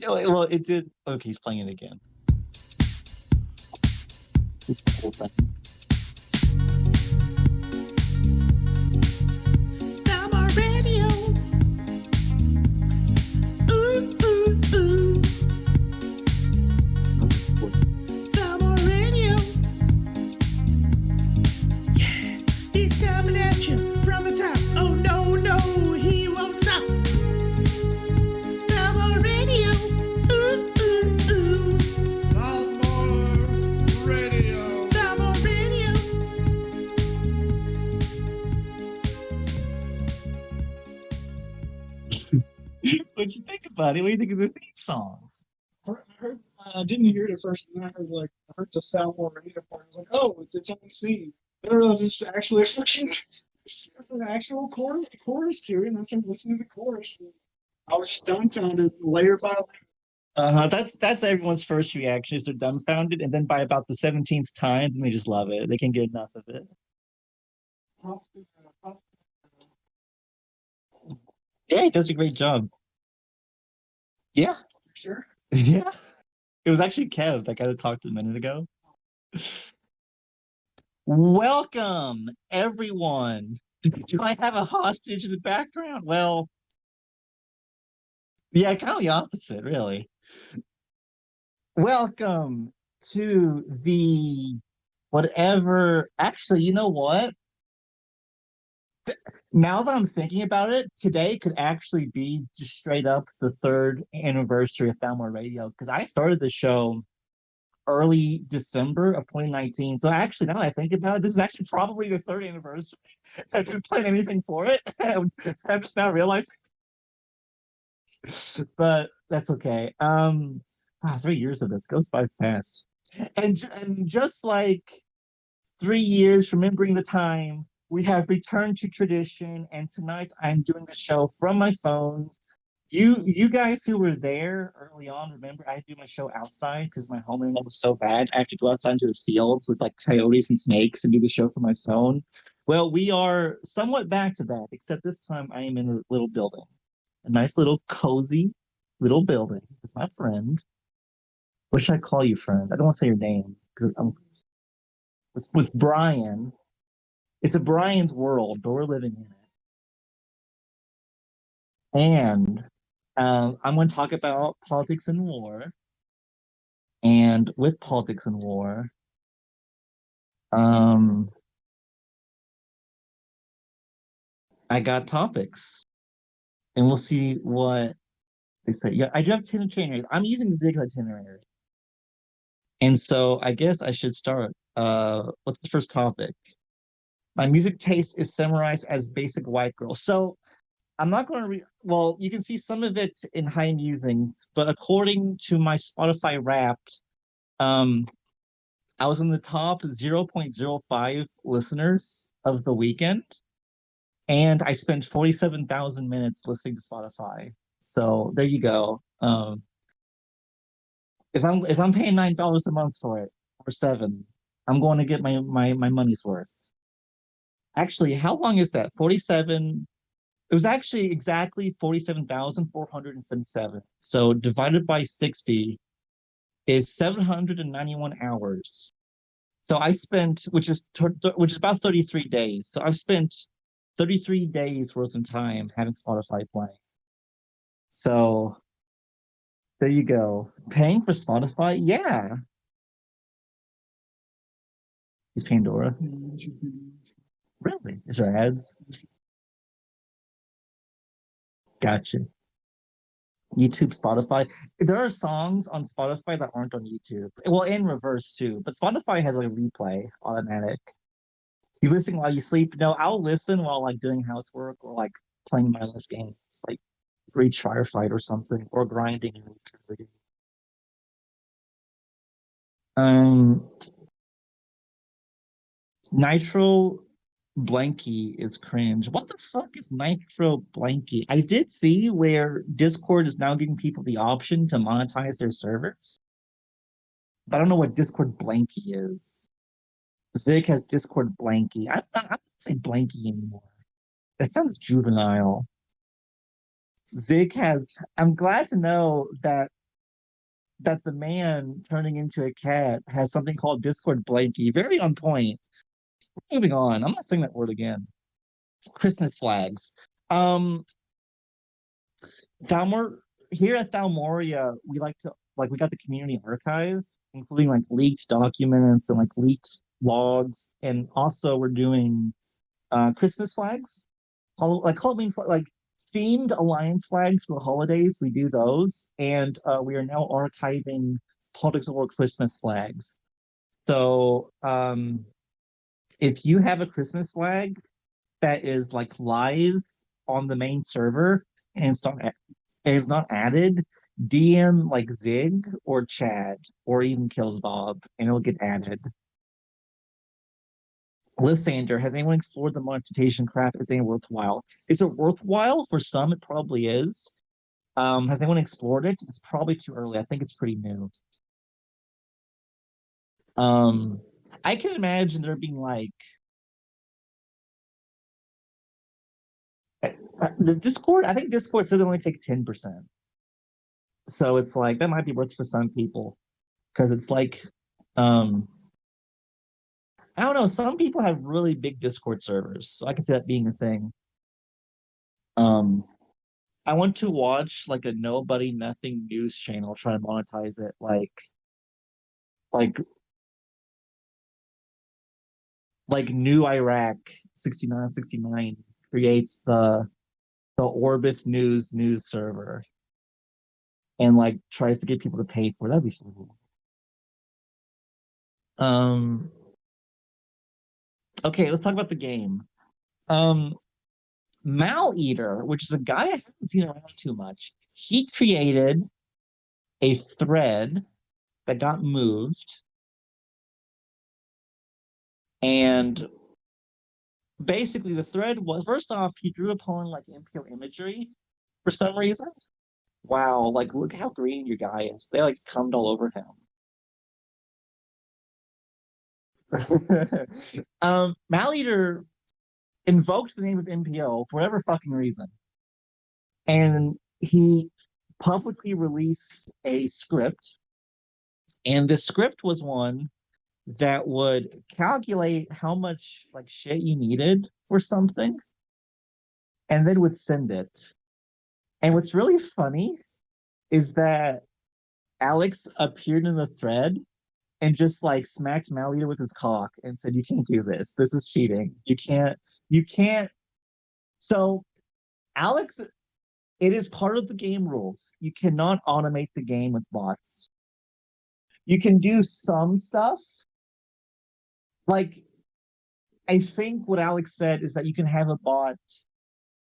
Well, it did. Okay, he's playing it again. Thalmor Radio. Ooh, ooh, ooh. Thalmor Radio. Yeah, he's coming at you from the top. Oh no, no, he won't stop. Thalmor Radio. Ooh, ooh, ooh. Thalmor Radio. Thalmor Radio. What'd you think about it? What do you think of the theme song? I heard, didn't hear it at first, and then I heard the Thalmor radio part. I was like, oh, it's its own theme. I didn't realize it's actually a freaking, it's an actual chorus to it, and I started listening to the chorus. And I was dumbfounded, layer by layer. That's everyone's first reaction is they're dumbfounded, and then by about the 17th time, then they just love it. They can get enough of it. Yeah, he does a great job. Yeah, Sure. yeah. It was actually Kev, that guy that talked a minute ago. Welcome, everyone. Do I have a hostage in the background? Well, yeah, kind of the opposite, really. Welcome to the whatever. Actually, you know what? Now that I'm thinking about it, today could actually be just straight up the 3rd anniversary of Thalmor Radio, because I started the show early December of 2019. So actually, now that I think about it, this is actually probably the 3rd anniversary. I've been playing anything for it. I'm just now realizing. But that's okay. 3 years of this goes by fast. And just like 3 years, remembering the time, we have returned to tradition, and tonight I'm doing the show from my phone. You guys who were there early on, remember I do my show outside because my home internet was so bad. I have to go outside into the field with like coyotes and snakes and do the show from my phone. Well, we are somewhat back to that, except this time I am in a little building, a nice little cozy little building with my friend. What should I call you, friend? I don't want to say your name because I'm with Brian. It's a Brian's world, but we're living in it. And I'm going to talk about politics and war. And with politics and war, I got topics. And we'll see what they say. Yeah, I do have 10 itineraries. I'm using Zig's itinerary. And so I guess I should start. What's the first topic? My music taste is summarized as basic white girl. So I'm not going to read, well, you can see some of it in High Musings, but according to my Spotify Wrapped, I was in the top 0.05 listeners of the weekend, and I spent 47,000 minutes listening to Spotify. So there you go. If I'm paying $9 a month for it, or $7, I'm going to get my money's worth. Actually, how long is that? 47. It was actually exactly 47,477. So divided by 60 is 791 hours. So I spent, which is about 33 days. So I've spent 33 days worth of time having Spotify playing. So there you go. Paying for Spotify? Yeah. Is Pandora? Really? Is there ads? Gotcha. YouTube, Spotify. There are songs on Spotify that aren't on YouTube. Well, in reverse too. But Spotify has like a replay automatic. You listen while you sleep. No, I'll listen while like doing housework or like playing mindless games, like Reach Firefight or something, or grinding in New Jersey. Nitro blanky is cringe. What the fuck is Nitro blanky? I did see where Discord is now giving people the option to monetize their servers. But I don't know what Discord blanky is. Zig has Discord blanky. I'm not saying blanky anymore. That sounds juvenile. Zig has. I'm glad to know that the man turning into a cat has something called Discord blanky. Very on point. Moving on. I'm not saying that word again. Christmas flags. Um, Thalmor here at Thalmoria, we like to we got the community archive, including like leaked documents and like leaked logs, and also we're doing Christmas flags, like Halloween, like themed alliance flags for the holidays. We do those, and we are now archiving Politics of War Christmas flags. So if you have a Christmas flag that is like live on the main server and it's not added, DM like Zig or Chad or even Kills Bob, and it'll get added. Lysander, has anyone explored the monetization craft? Is it worthwhile? Is it worthwhile? For some, it probably is. Has anyone explored it? It's probably too early. I think it's pretty new. Um, I can imagine there being like the Discord. I think Discord said they only take 10%. So it's like that might be worth for some people because it's like I don't know, some people have really big Discord servers, so I can see that being a thing. um I want to watch like a nobody nothing news channel try to monetize it, like like New Iraq 6969 creates the Orbis news server and like tries to get people to pay for it. That'd be cool. um okay, let's talk about the game. um Mal Eater, which is a guy I haven't seen around too much, he created a thread that got moved, and basically the thread was, first off, he drew upon like imperial imagery for some reason. Wow, like look how green your guy is. They like cummed all over him. Mal Eater invoked the name of MPO for whatever fucking reason, and he publicly released a script, and the script was one that would calculate how much like shit you needed for something and then would send it. And what's really funny is that Alex appeared in the thread and just like smacked Malita with his cock and said, "You can't do this. This is cheating. You can't." So, Alex, it is part of the game rules. You cannot automate the game with bots. You can do some stuff. Like, I think what Alex said is that you can have a bot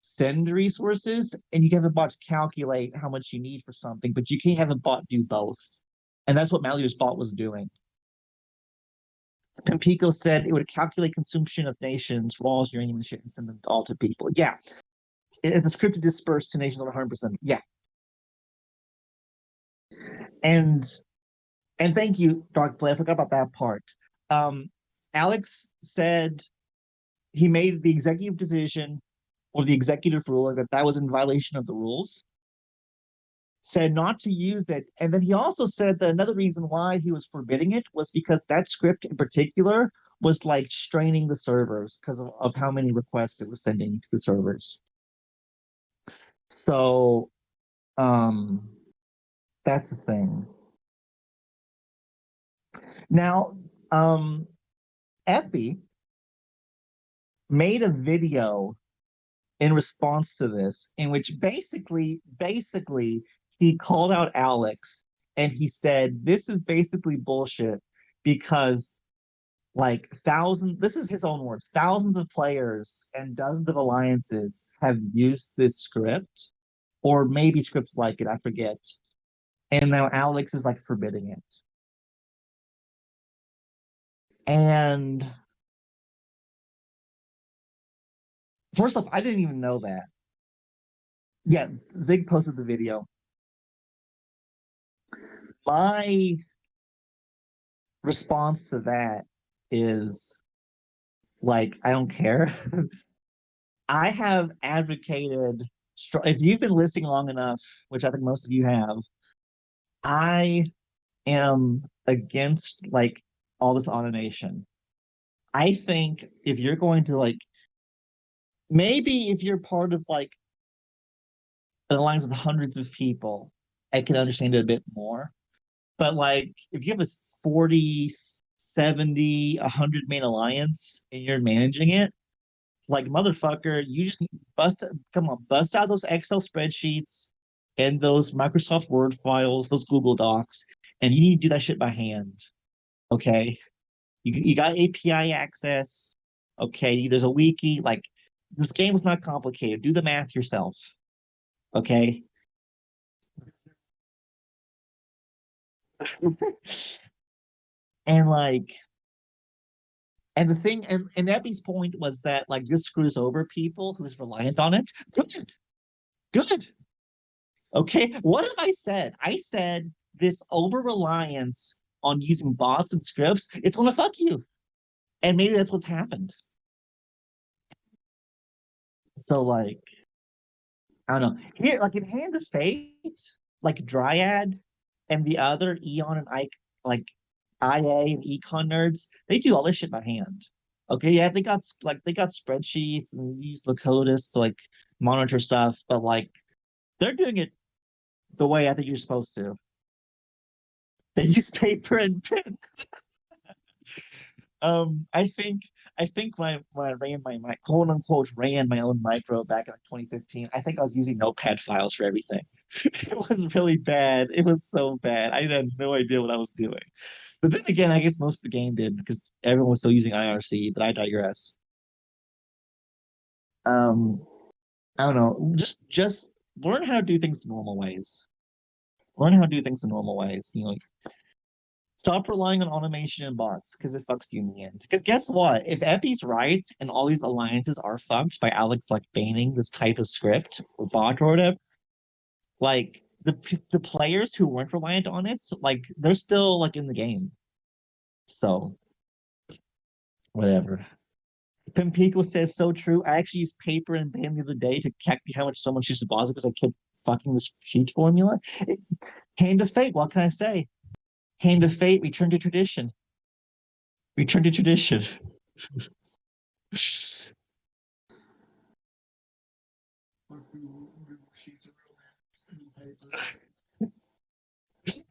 send resources and you can have a bot calculate how much you need for something, but you can't have a bot do both. And that's what Malio's bot was doing. Pimpico said it would calculate consumption of nations, raws, uranium, and shit, and send them all to people. Yeah. It's a script to disperse to nations on 100%. Yeah. And thank you, Dark Play. I forgot about that part. Alex said he made the executive decision or the executive ruling that was in violation of the rules, said not to use it. And then he also said that another reason why he was forbidding it was because that script in particular was like straining the servers because of how many requests it was sending to the servers. So that's the thing. Now, Epi made a video in response to this, in which basically he called out Alex and he said, "This is basically bullshit because like thousands, this is his own words, thousands of players and dozens of alliances have used this script, or maybe scripts like it, I forget. And now Alex is like forbidding it." And first off, I didn't even know that. Yeah, Zig posted the video. My response to that is like, I don't care. I have advocated if you've been listening long enough, which I think most of you have, I am against like all this automation. I think if you're going to like, maybe if you're part of like an alliance with hundreds of people, I can understand it a bit more. But like, if you have a 40, 70, 100 man alliance and you're managing it, like motherfucker, you just bust out those Excel spreadsheets and those Microsoft Word files, those Google Docs, and you need to do that shit by hand. Okay. You got API access. Okay. There's a wiki. Like, this game is not complicated. Do the math yourself. Okay. And like, and the thing, and Epi's point was that like this screws over people who's reliant on it. Good. Good. Okay. What have I said? I said this over reliance on using bots and scripts, it's gonna fuck you. And maybe that's what's happened. So like, I don't know. Here, like in Hand of Fate, like Dryad and the other Eon and Ike, like IA and Econ nerds, they do all this shit by hand. Okay, yeah, they got spreadsheets and they use Locotus to like monitor stuff, but like they're doing it the way I think you're supposed to. They use paper and pen. I think when I ran my quote unquote ran my own micro back in 2015, I think I was using notepad files for everything. It was really bad. It was so bad. I had no idea what I was doing. But then again, I guess most of the game did because everyone was still using IRC, but I digress. Um, I don't know. Just learn how to do things the normal ways. Learn how to do things the normal ways. You know, stop relying on automation and bots because it fucks you in the end. Because guess what? If Epi's right and all these alliances are fucked by Alex like banning this type of script or bot or whatever, like the players who weren't reliant on it, like they're still like in the game. So whatever. Pimpico says so true. I actually used paper and pen the other day to calculate how much someone should deposit because I kept fucking this sheet formula. Hand of fate. What can I say? Hand of fate. Return to tradition. Return to tradition.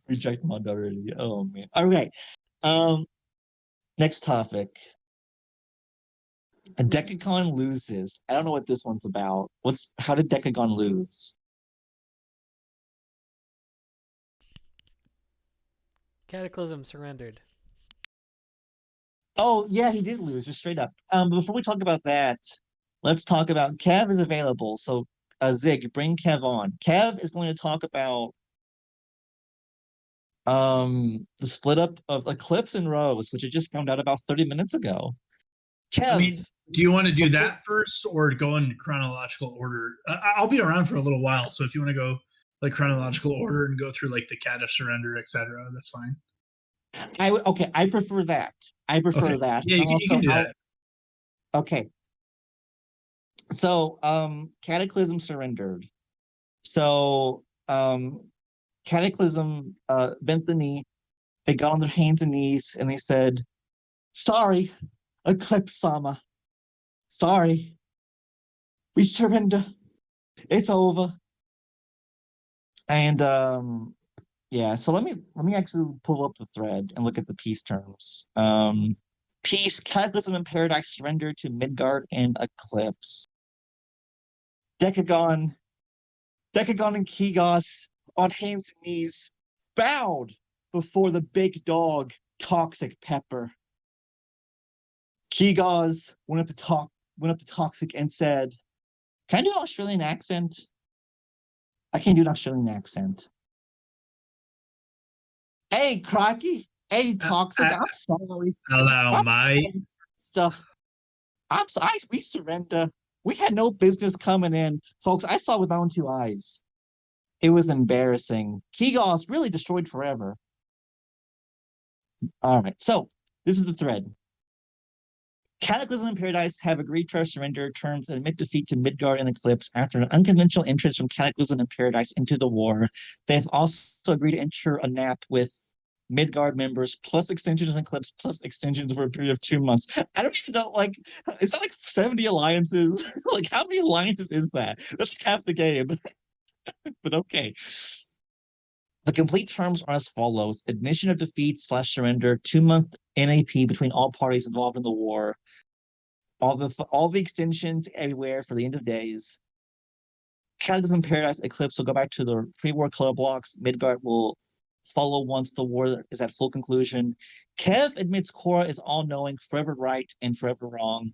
Reject mod already. Oh man. Okay. Next topic. A Decagon loses. I don't know what this one's about. How did Decagon lose? Cataclysm surrendered. Oh yeah, he did lose, just straight up. But before we talk about that, let's talk about Kev is available. So Zig, bring Kev on. Kev is going to talk about the split up of Eclipse and Rose, which had just found out about 30 minutes ago. Kev, I mean, do you want to do that first or go in chronological order? I'll be around for a little while, so if you want to go like chronological order and go through like the Cat of Surrender, etc., that's fine. I prefer that. I prefer that. Yeah, you can do that. Okay. So Cataclysm surrendered. So Cataclysm bent the knee. They got on their hands and knees and they said, "Sorry, Eclipse Sama. Sorry. We surrender. It's over." And yeah, so let me actually pull up the thread and look at the peace terms. Peace, Cataclysm and Paradise surrender to Midgard and Eclipse. Decagon and Kigos on hands and knees bowed before the big dog, Toxic Pepper. Kigos went up to Toxic and said, "Can I do an Australian accent? I can't do an Australian accent. Hey, Crocky. Hey, Toxic. I'm sorry. Hello, mate. Stuff. We surrender. We had no business coming in. Folks, I saw with my own two eyes. It was embarrassing. Kigos really destroyed forever." All right. So this is the thread. Cataclysm and Paradise have agreed to our surrender terms and admit defeat to Midgard and Eclipse after an unconventional entrance from Cataclysm and Paradise into the war. They have also agreed to enter a NAP with Midgard members, plus extensions and Eclipse, plus extensions for a period of 2 months. I don't even know, like, is that like 70 alliances? Like, how many alliances is that? That's half the game. But okay. The complete terms are as follows: admission of defeat / surrender, 2-month NAP between all parties involved in the war, all the extensions everywhere for the end of days. Cataclysm, Paradise, Eclipse will go back to the pre-war color blocks. Midgard will follow once the war is at full conclusion. Kev admits Korra is all-knowing, forever right and forever wrong.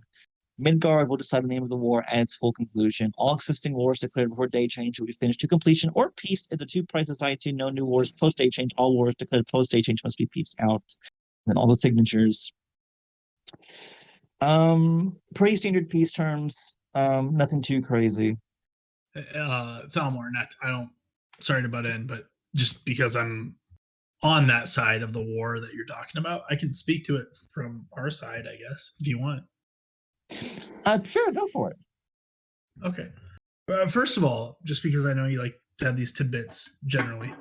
Midgard will decide the name of the war at its full conclusion. All existing wars declared before day change will be finished to completion or peaced if the two parties decide to. No new wars post-day change. All wars declared post-day change must be pieced out. And all the signatures. Pretty standard peace terms. Nothing too crazy. Thalmor, sorry to butt in, but just because I'm on that side of the war that you're talking about, I can speak to it from our side, I guess, if you want. Sure, go for it. Okay. First of all, just because I know you like to have these tidbits generally,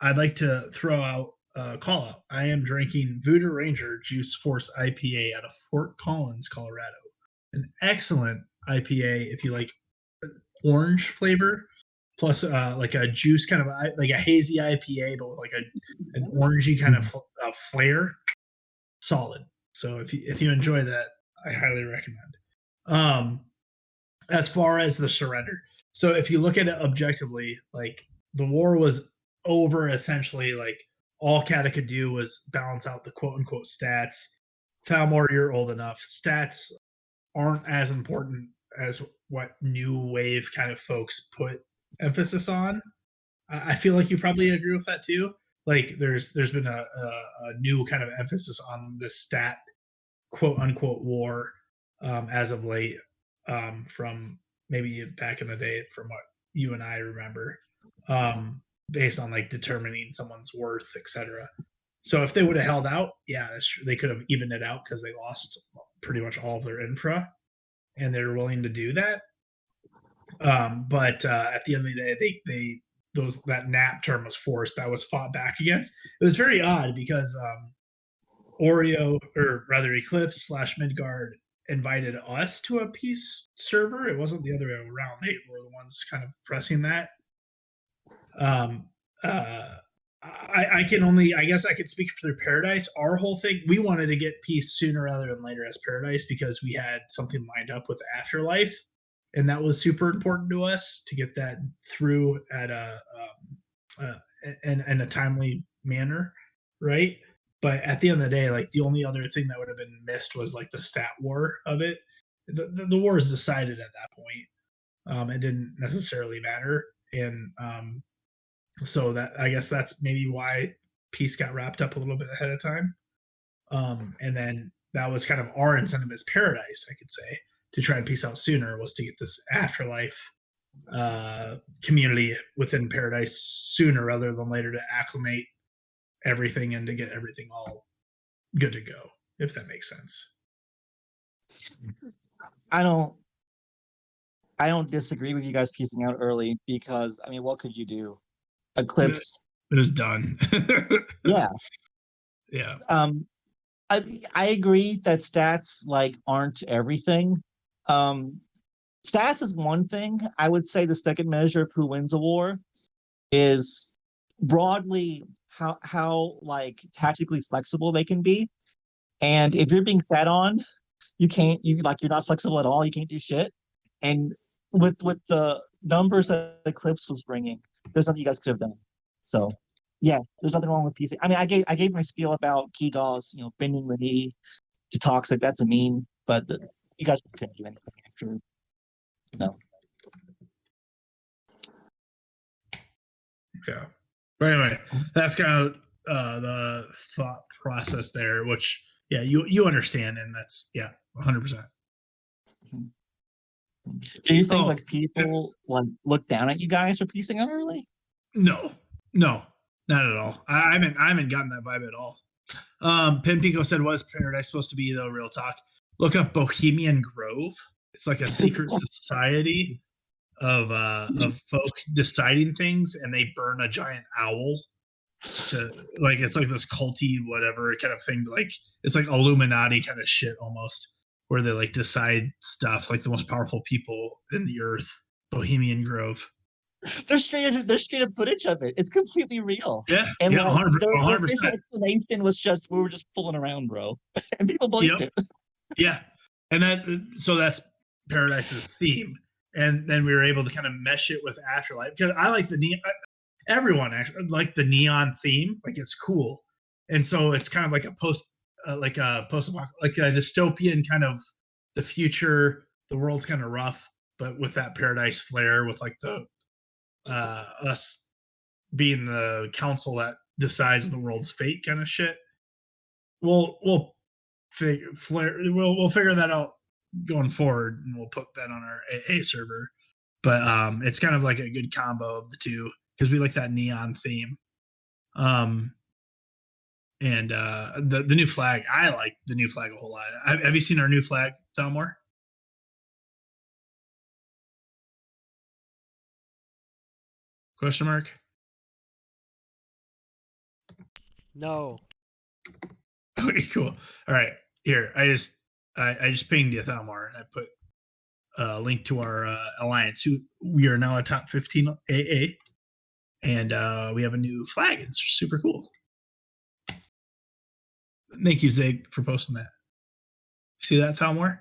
I'd like to throw out a call out. I am drinking Voodoo Ranger Juice Force IPA out of Fort Collins, Colorado. An excellent IPA if you like orange flavor, plus like a juice kind of like a hazy IPA, but with like an orangey kind of flair. Solid. So if you enjoy that, I highly recommend. As far as the surrender, so if you look at it objectively, like the war was over essentially. Like all Kata could do was balance out the quote unquote stats. Thalmor, you're old enough. Stats aren't as important as what new wave kind of folks put emphasis on. I feel like you probably agree with that too. Like there's been a new kind of emphasis on the stat quote unquote war as of late, from maybe back in the day, from what you and I remember, based on like determining someone's worth, etc. So if they would have held out, yeah, that's true. They could have evened it out because they lost pretty much all of their infra, and they're willing to do that. But at the end of the day, that NAP term was forced. That was fought back against. It was very odd because Oreo, or rather Eclipse / Midgard, invited us to a peace server. It wasn't the other way around. They were the ones kind of pressing that. I guess I could speak for Paradise. Our whole thing, we wanted to get peace sooner rather than later as Paradise because we had something lined up with Afterlife, and that was super important to us to get that through at in a timely manner, right? But at the end of the day, like the only other thing that would have been missed was like the stat war of it. The war is decided at that point. It didn't necessarily matter, and so that I guess that's maybe why peace got wrapped up a little bit ahead of time. And then that was kind of our incentive as Paradise, I could say, to try and peace out sooner, was to get this Afterlife community within Paradise sooner rather than later to acclimate everything and to get everything all good to go, if that makes sense. I don't disagree with you guys piecing out early because, I mean, what could you do? Eclipse. It was done. Yeah. Yeah. I agree that stats like aren't everything. Stats is one thing. I would say the second measure of who wins a war is broadly how like tactically flexible they can be. And if you're being sat on, you're not flexible at all. You can't do shit. And with the numbers that Eclipse was bringing, there's nothing you guys could have done. So yeah, there's nothing wrong with PC. I mean, I gave my spiel about Keegau's, bending the knee to Toxic. That's a meme, but you guys couldn't do anything after. No. Yeah. But anyway, that's kind of the thought process there, which you understand, and that's 100%. Do you think like people like look down at you guys for piecing out early? No, not at all. I haven't gotten that vibe at all. Pin Pico said, "Was Paradise supposed to be though?" Real talk. look up Bohemian Grove. It's like a secret society of folk deciding things, and they burn a giant owl to like it's like this culty whatever kind of thing. Like it's like Illuminati kind of shit almost, where they like decide stuff like the most powerful people in the earth. Bohemian Grove. There's straight up footage of it. It's completely real. Yeah, And yeah, like, 100%. their official explanation was just we were just fooling around, bro, and people believed it. Yeah, and that's Paradise's theme, and then we were able to kind of mesh it with Afterlife because I like the neon. Everyone actually like the neon theme, like it's cool, and so it's kind of like a like a dystopian kind of the future. The world's kind of rough, but with that Paradise flair, with like the us being the council that decides the world's fate kind of shit. We'll figure that out going forward, and we'll put that on our AA server. But it's kind of like a good combo of the two because we like that neon theme. And the new flag, I like the new flag a whole lot. Have you seen our new flag, Thalmor? Question mark? No. Okay, cool. All right, here I just pinged you, Thalmor. I put a link to our alliance. We are now a top 15 AA, and we have a new flag. It's super cool. Thank you, Zig, for posting that. See that, Thalmor?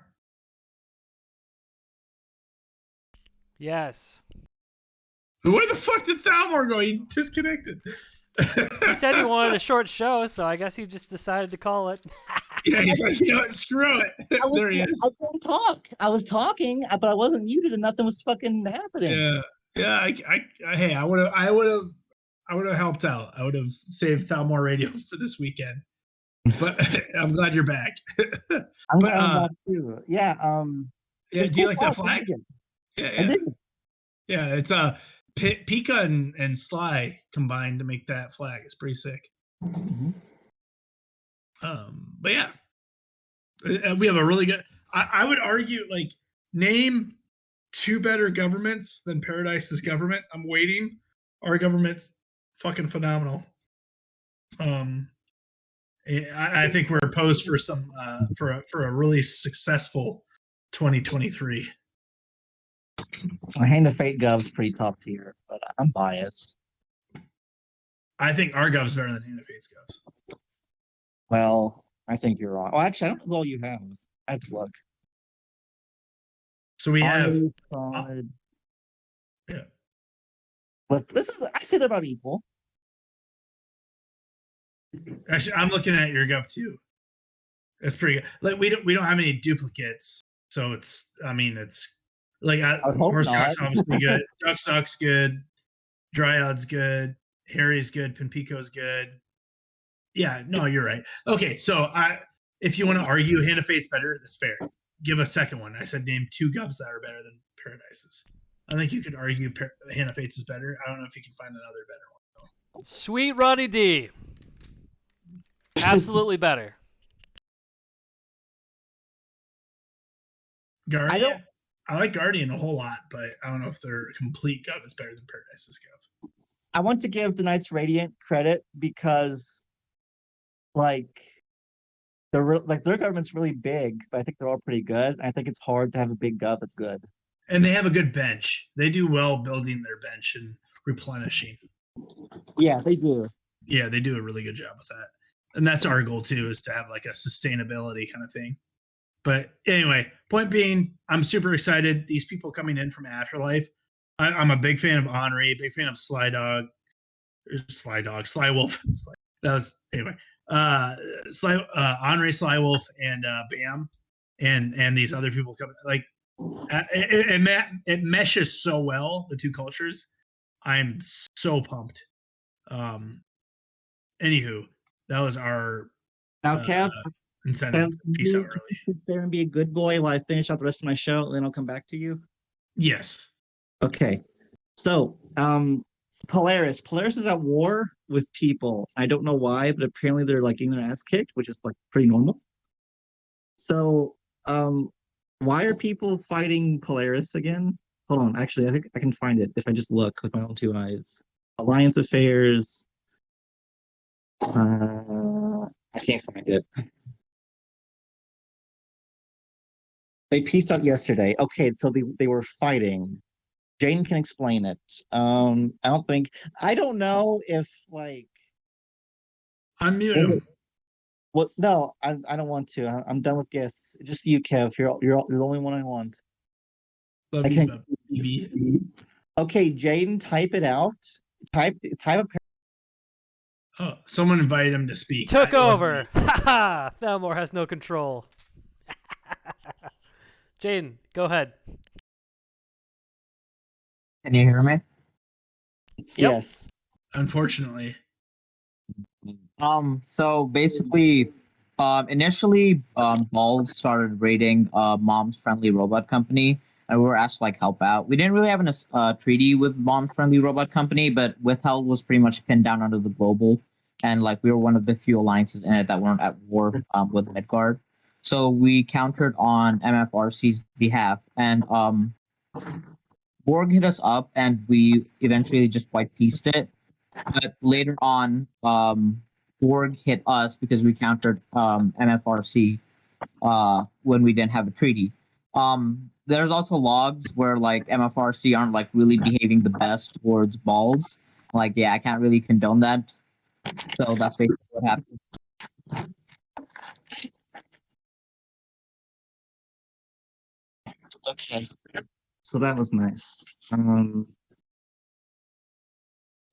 Yes. Where the fuck did Thalmor go? He disconnected. He said he wanted a short show, so I guess he just decided to call it. Yeah, he's like, you know what, screw it. There he is. I couldn't talk. I was talking, but I wasn't muted, and nothing was fucking happening. Yeah. Hey, I would have helped out. I would have saved Thalmor Radio for this weekend. But I'm glad you're back. I'm glad I'm back too. Yeah. Yeah. Do you like that flag? Yeah. Yeah. It's Pika and Sly combined to make that flag. It's pretty sick. Mm-hmm. But yeah, we have a really good. I would argue like name two better governments than Paradise's government. I'm waiting. Our government's fucking phenomenal. I think we're posed for some for a really successful 2023. Hand of Fate Gov's pretty top tier, but I'm biased. I think our Gov's better than Hand of Fate's Govs. Well, I think you're wrong. Well, actually, I don't know all you have. I have to look. So we have solid. Yeah. But I say they're about equal. Actually, I'm looking at your Gov too. It's pretty good. Like we don't have any duplicates, so it's like Horsecock's obviously good. Ducksock's good. Dryad's good. Harry's good. Pimpico's good. Yeah, no, you're right. Okay, so if you want to argue Hand of Fate's better, that's fair. Give a second one. I said name two Govs that are better than Paradise's. I think you could argue Hand of Fate's is better. I don't know if you can find another better one though. Sweet Ronnie D. Absolutely better. Guardian. I like Guardian a whole lot, but I don't know if their complete Gov is better than Paradise's Gov. I want to give the Knights Radiant credit because, like, their government's really big, but I think they're all pretty good. I think it's hard to have a big Gov that's good. And they have a good bench. They do well building their bench and replenishing. Yeah, they do. Yeah, they do a really good job with that. And that's our goal too, is to have like a sustainability kind of thing. But anyway, point being, I'm super excited. These people coming in from Afterlife. I'm a big fan of Henri, big fan of Sly Wolf. That was anyway. Henri, Sly Wolf, and Bam, and these other people coming. Like it meshes so well, the two cultures. I'm so pumped. Anywho, that was our now, Kev. Incentive. Peace out early. Sit there and be a good boy while I finish out the rest of my show, and then I'll come back to you. Yes. Okay. So, Polaris is at war with people. I don't know why, but apparently they're like getting their ass kicked, which is like pretty normal. So Why are people fighting Polaris again? Hold on, actually, I think I can find it if I just look with my own two eyes. Alliance Affairs. I can't find it. They pieced out yesterday. Okay, so they were fighting. Jane can explain it. I don't know if like Unmute him. what no, I don't want to. I'm done with guests. Just you, Kev. You're the only one I want. Love I you, can't. BB. Okay, Jaden, type it out. Type a Oh, someone invited him to speak. Took It wasn't over. me. Ha ha! Thalmor has no control. Jaden, go ahead. Can you hear me? yes. Unfortunately. So basically, initially, Balls started raiding Mom's Friendly Robot Company, and we were asked to like help out. We didn't really have a treaty with Mom's Friendly Robot Company, but Withheld was pretty much pinned down under the global, and like we were one of the few alliances in it that weren't at war with Midgard. So we countered on MFRC's behalf, and Borg hit us up, and we eventually just white pieced it. But later on, Borg hit us because we countered MFRC when we didn't have a treaty. There's also logs where like MFRC aren't like really behaving the best towards Balls. Like, yeah, I can't really condone that. So that's basically what happened. Okay. So that was nice. But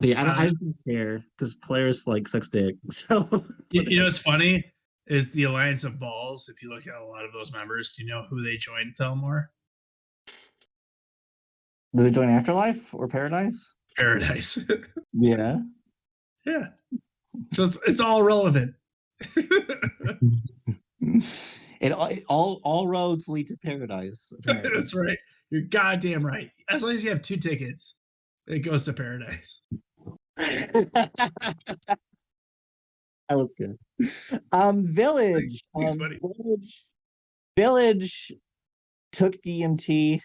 yeah, I don't care because players like sucks dick. So You know what's funny is the Alliance of Balls. If you look at a lot of those members, do you know who they joined, Thalmor? do they join Afterlife or Paradise? Paradise. Yeah. Yeah. So it's all relevant. It all roads lead to Paradise. Apparently. That's right. You're goddamn right. As long as you have 2 tickets, it goes to Paradise. That was good. Village. Thanks, buddy. Village took DMT.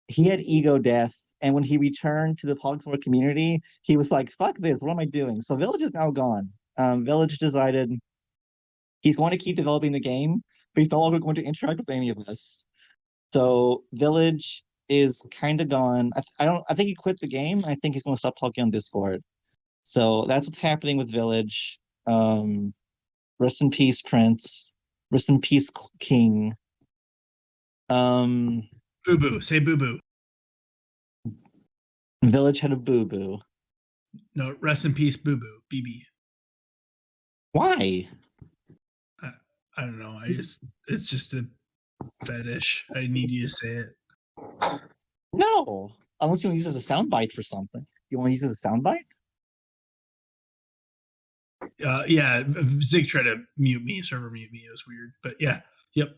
He had ego death, and when he returned to the Pogsport community, he was like, "Fuck this! What am I doing?" So Village is now gone. Village decided he's going to keep developing the game, but he's no longer going to interact with any of us. So Village is kind of gone. I think he quit the game. I think he's going to stop talking on Discord. So that's what's happening with Village. Rest in peace, Prince. Rest in peace, King. Boo boo. Say boo boo. Village had a boo boo. No, rest in peace, boo boo. BB. Why? I don't know. It's just a fetish. I need you to say it. No, unless you want to use it as a soundbite for something. You want to use it as a soundbite? Yeah, Zig tried to server mute me. It was weird, but yeah, yep.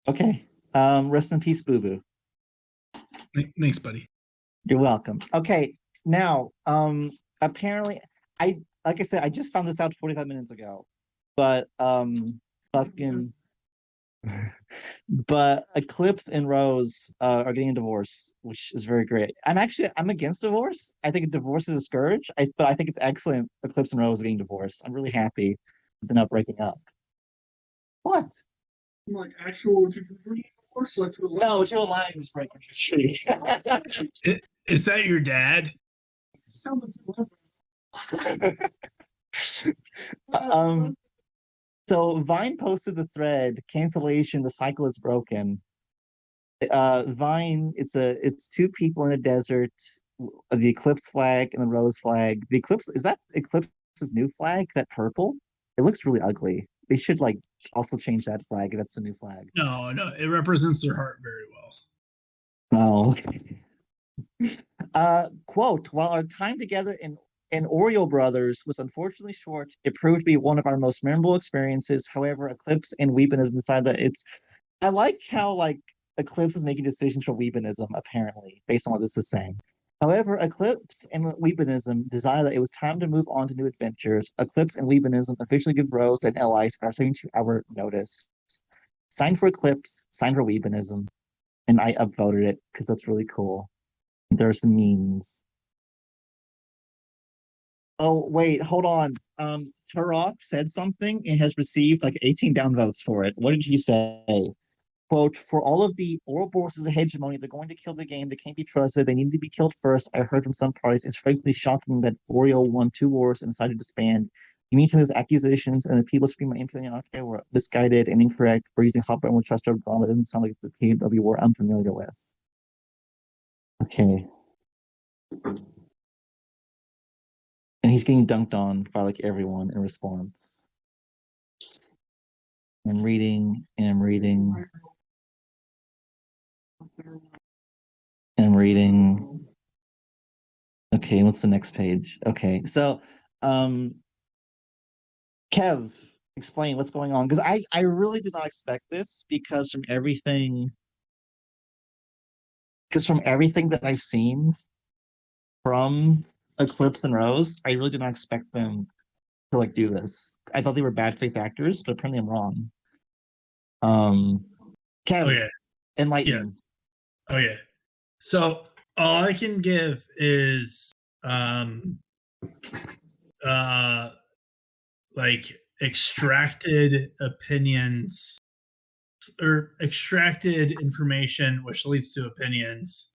Okay. Rest in peace, Boo Boo. Thanks, buddy. You're welcome. Okay. Now, apparently, like I said, I just found this out 45 minutes ago, but but Eclipse and Rose are getting a divorce, which is very great. I'm against divorce. I think divorce is a scourge. But I think it's excellent. Eclipse and Rose are getting divorced. I'm really happy they're not breaking up. What? Like actual divorce, like to No, two alliances breaking the tree. Is that your dad? sounds like So Vine posted the thread cancellation. The cycle is broken. Vine, it's two people in a desert. The Eclipse flag and the Rose flag. The Eclipse is that Eclipse's new flag? That purple? It looks really ugly. They should like also change that flag if that's the new flag. No, it represents their heart very well. Oh. Quote, while our time together in Oreo Brothers was unfortunately short, it proved to be one of our most memorable experiences. However, Eclipse and Weebinism decided that I like how like Eclipse is making decisions for Weebinism, apparently, based on what this is saying. However, Eclipse and Weebinism decided that it was time to move on to new adventures. Eclipse and Weebinism officially give Rose and allies our 72-hour notice. Sign for Eclipse, sign for Weebinism, and I upvoted it because that's really cool. There are some memes. Oh, wait, hold on. Turok said something and has received like 18 downvotes for it. What did he say? Quote, for all of the Ouroboros is a hegemony, they're going to kill the game, they can't be trusted, they need to be killed first. I heard from some parties, it's frankly shocking that Oreo won 2 wars and decided to disband. You mean to his accusations and the people screaming my imperial arcade were misguided and incorrect for using hot button with trust or drama doesn't sound like the PW war I'm familiar with. Okay. And he's getting dunked on by like everyone in response. I'm reading and I'm reading. And I'm reading. Okay, what's the next page? Okay, so Kev, explain what's going on. Because I really did not expect this because from everything that I've seen from Eclipse and Rose, I really did not expect them to like do this. I thought they were bad faith actors, but apparently I'm wrong. Kev, enlighten. Yes. Oh yeah. So all I can give is like extracted opinions or extracted information which leads to opinions,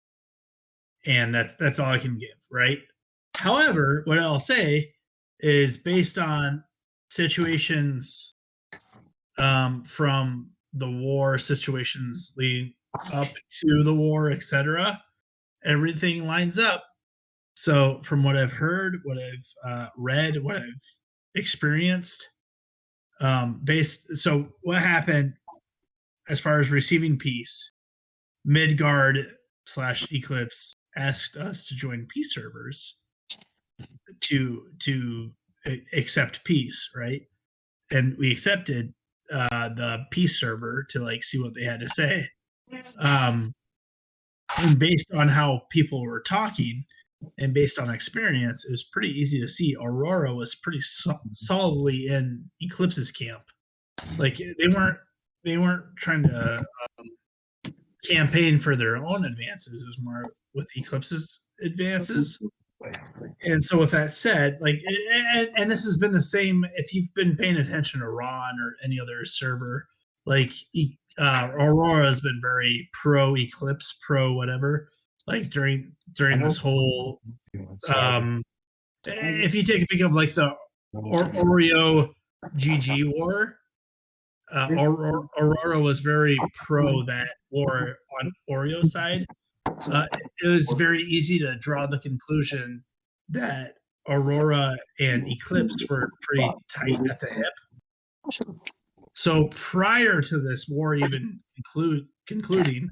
and that's all I can give, right? However, what I'll say is based on situations from the war, situations leading up to the war, etc. Everything lines up. So from what I've heard, what I've read, what I've experienced, so what happened as far as receiving peace, Midgard / Eclipse asked us to join peace servers to accept peace, right? And we accepted the peace server to like see what they had to say. And based on how people were talking and based on experience, it was pretty easy to see Aurora was pretty solidly in Eclipse's camp. Like they weren't trying to campaign for their own advances. It was more with Eclipse's advances. And so with that said, like, and this has been the same if you've been paying attention to Ron or any other server, like Aurora has been very pro Eclipse, pro whatever, like during this whole if you take a peek of like the Oreo GG war, Aurora was very pro that war on Oreo side. It was very easy to draw the conclusion that Aurora and Eclipse were pretty tight at the hip. So prior to this war even concluding,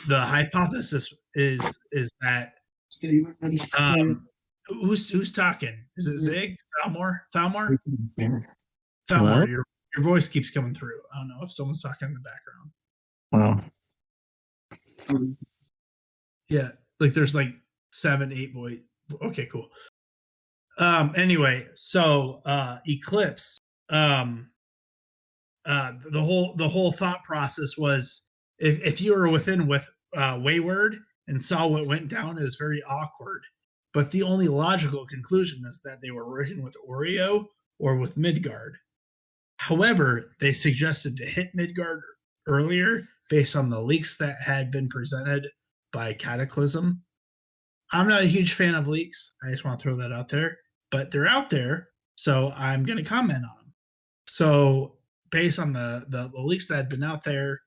the hypothesis is that who's talking? Is it Zig? Thalmor? Thalmor, your voice keeps coming through. I don't know if someone's talking in the background. Wow. Yeah, like there's like 7, 8 boys. Okay, cool. Anyway, so Eclipse, the whole thought process was if you were within with Wayward and saw what went down, it was very awkward. But the only logical conclusion is that they were working with Oreo or with Midgard. However, they suggested to hit Midgard earlier based on the leaks that had been presented by Cataclysm. I'm not a huge fan of leaks. I just want to throw that out there. But they're out there, so I'm going to comment on them. So based on the leaks that had been out there,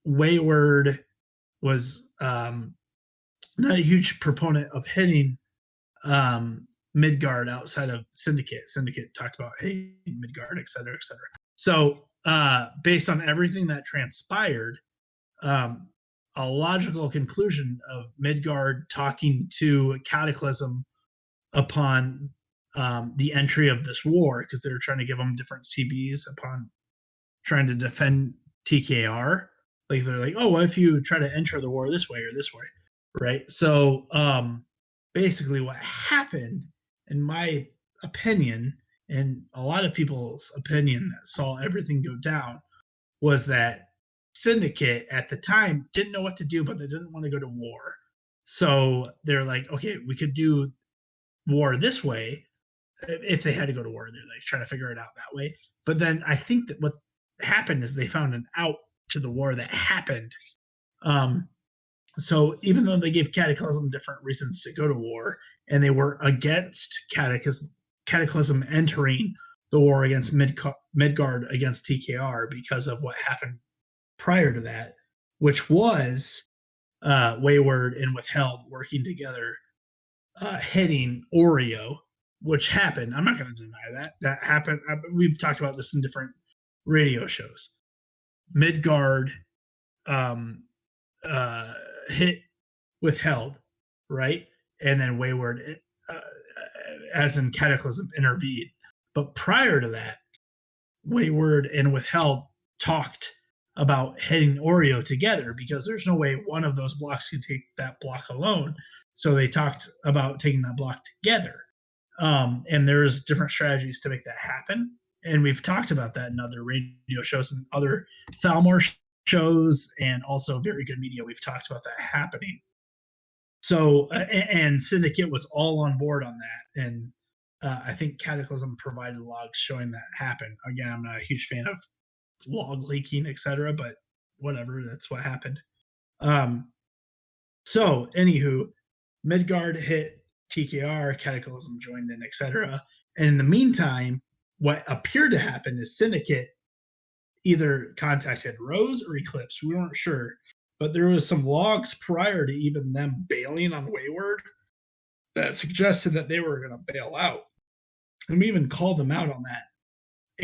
Wayward was not a huge proponent of hitting Midgard outside of Syndicate. Syndicate talked about hitting Midgard, et cetera, et cetera. So based on everything that transpired, a logical conclusion of Midgard talking to Cataclysm upon the entry of this war, because they were trying to give them different CBs upon trying to defend TKR. Like they're like, oh, what if you try to enter the war this way or this way, right? So basically what happened, in my opinion, and a lot of people's opinion that saw everything go down, was that Syndicate at the time didn't know what to do, but they didn't want to go to war. So they're like, okay, we could do war this way. If they had to go to war, they're like trying to figure it out that way. But then I think that what happened is they found an out to the war that happened. So even though they gave Cataclysm different reasons to go to war, and they were against Cataclysm entering the war against Midgard against TKR because of what happened prior to that, which was Wayward and Withheld working together, hitting Oreo, which happened. I'm not going to deny that. That happened. We've talked about this in different radio shows. Midgard hit Withheld, right? And then Wayward, as in Cataclysm, intervened. But prior to that, Wayward and Withheld talked about hitting Oreo together because there's no way one of those blocks could take that block alone. So they talked about taking that block together. And there's different strategies to make that happen. And we've talked about that in other radio shows and other Thalmor shows, and also Very Good Media. We've talked about that happening. So, and Syndicate was all on board on that. And I think Cataclysm provided logs showing that happen. Again, I'm not a huge fan of log leaking, etc., but whatever, that's what happened. So, anywho, Midgard hit TKR, Cataclysm joined in, etc. And in the meantime, what appeared to happen is Syndicate either contacted Rose or Eclipse. We weren't sure, but there was some logs prior to even them bailing on Wayward that suggested that they were going to bail out. And we even called them out on that.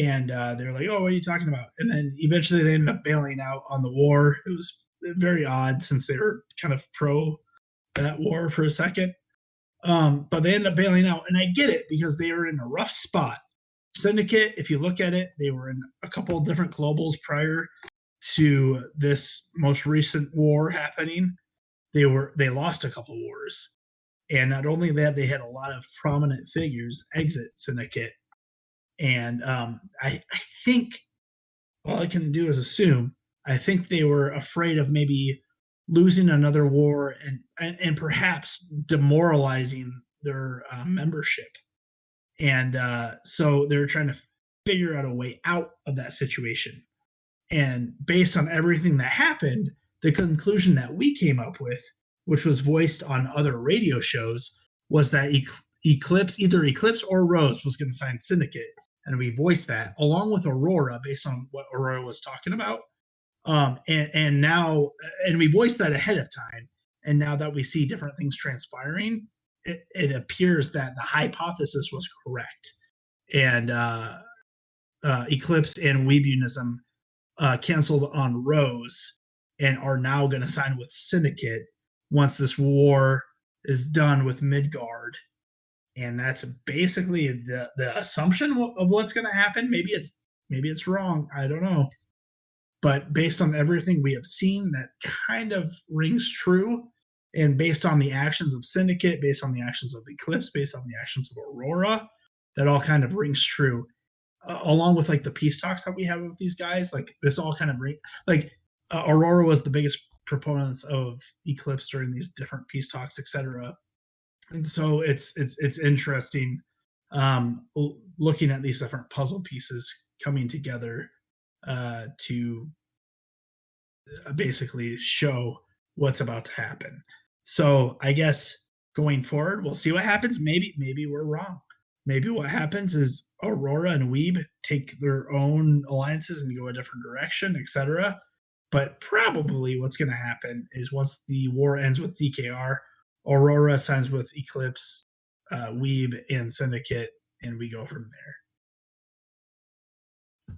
And they're like, oh, what are you talking about? And then eventually they ended up bailing out on the war. It was very odd since they were kind of pro that war for a second. But they ended up bailing out. And I get it because they were in a rough spot. Syndicate, if you look at it, they were in a couple of different globals prior to this most recent war happening. They lost a couple wars. And not only that, they had a lot of prominent figures exit Syndicate. And I think all I can do is assume, I think they were afraid of maybe losing another war and perhaps demoralizing their membership. And so they're trying to figure out a way out of that situation. And based on everything that happened, the conclusion that we came up with, which was voiced on other radio shows, was that either Eclipse or Rose was going to sign Syndicate. And we voiced that along with Aurora based on what Aurora was talking about. And now we voiced that ahead of time. And now that we see different things transpiring, it appears that the hypothesis was correct. And Eclipse and Weebunism canceled on Rose and are now going to sign with Syndicate once this war is done with Midgard. And that's basically the assumption of what's going to happen. Maybe it's wrong. I don't know. But based on everything we have seen, that kind of rings true. And based on the actions of Syndicate, based on the actions of Eclipse, based on the actions of Aurora, that all kind of rings true. Along with like the peace talks that we have with these guys, like this all kind of Aurora was the biggest proponents of Eclipse during these different peace talks, etc. And so it's interesting looking at these different puzzle pieces coming together to basically show what's about to happen. So I guess going forward, we'll see what happens. Maybe we're wrong. Maybe what happens is Aurora and Weeb take their own alliances and go a different direction, etc. But probably what's going to happen is once the war ends with DKR, Aurora signs with Eclipse, Weeb, and Syndicate, and we go from there.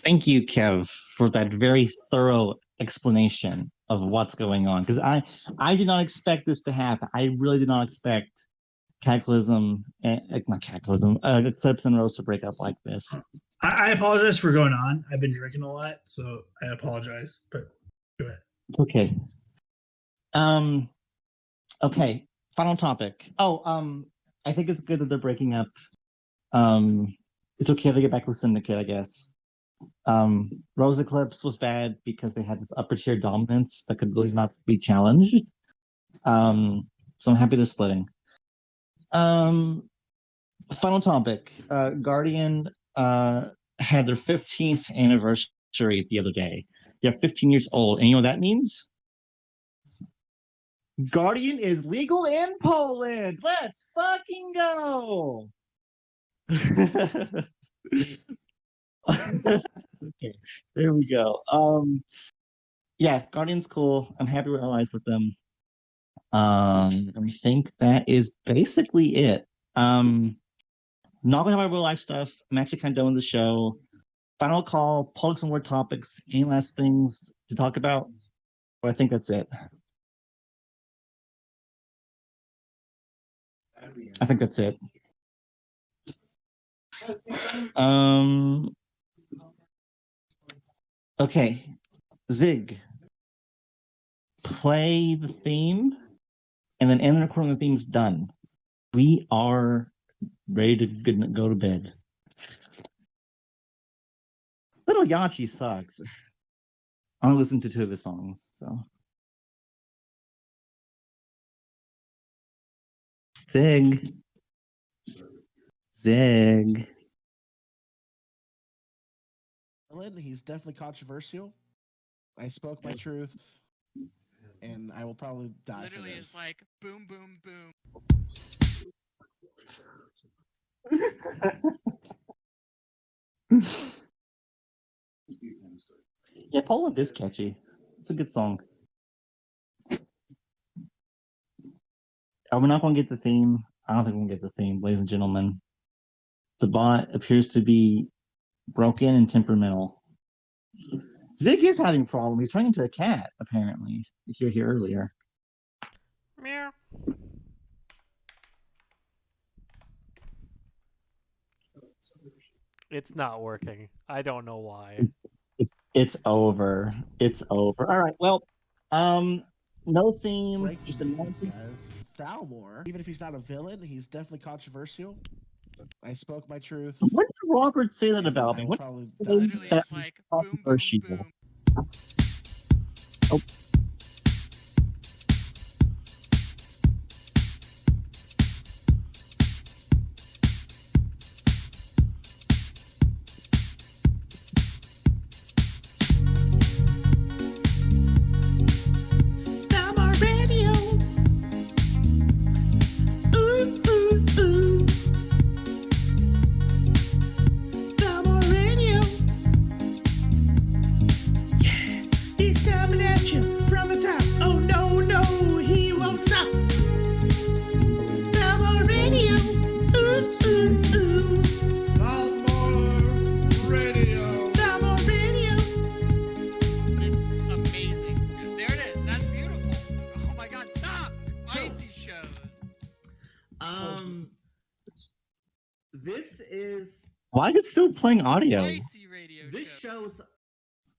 Thank you, Kev, for that very thorough explanation of what's going on. Because I did not expect this to happen. I really did not expect Eclipse and Rose to break up like this. I apologize for going on. I've been drinking a lot, so I apologize. But go ahead. It's okay. Okay, final topic. I think it's good that they're breaking up. It's okay if they get back with Syndicate, I guess. Rose Eclipse was bad because they had this upper tier dominance that could really not be challenged. So I'm happy they're splitting. Final topic. Guardian had their 15th anniversary the other day. They're 15 years old. And you know what that means? Guardian is legal in Poland. Let's fucking go. Okay, there we go. Yeah, Guardian's cool. I'm happy we're allies with them. I think that is basically it. Not gonna have my real life stuff. I'm actually kind of done with the show. Final call, pull some more topics. Any last things to talk about? But I think that's it. I think that's it. Okay, Zig, play the theme, and then end the recording when the theme's done. We are ready to go to bed. Little Yachi sucks. I only listened to 2 of his songs, so. Zig. He's definitely controversial. I spoke my truth, and I will probably die. Literally, for this. it's like boom, boom, boom. Yeah, Poland is catchy. It's a good song. Are we not going to get the theme? I don't think we'll get the theme, ladies and gentlemen. The bot appears to be broken and temperamental. Zig is having a problem. He's turning into a cat, apparently, if you were here earlier. Meow. It's not working. I don't know why. It's over. It's over. All right. Well, no theme. Just a guys. Thalmor, even if he's not a villain, he's definitely controversial. I spoke my truth. What did Robert say that about me? What did he say Literally, that it's was like boom, boom, controversial? boom. Oh. Thalmor Radio. Ooh, ooh, ooh. Thalmor Radio. Yeah, he's coming at you from the top. Oh no, no, he won't stop. Thalmor Radio. Ooh, ooh, ooh. Thalmor Radio. Thalmor Radio. It's amazing. There it is. That's beautiful. Oh my God! Stop. Icy shows. This is Why is it still playing audio? Icy radio this show. shows.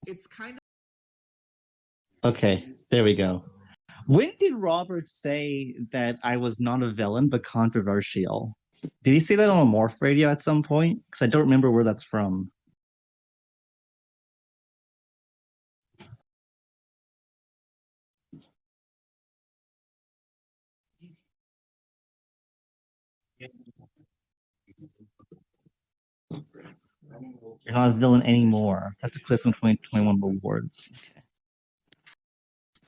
It's kind of. Okay, there we go. When did Robert say that I was not a villain but controversial? Did he say that on a Morph Radio at some point? Because I don't remember where that's from. You're not a villain anymore. That's a clip from 2021 awards.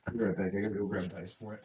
I'll be right back. I gotta go grab ice for it.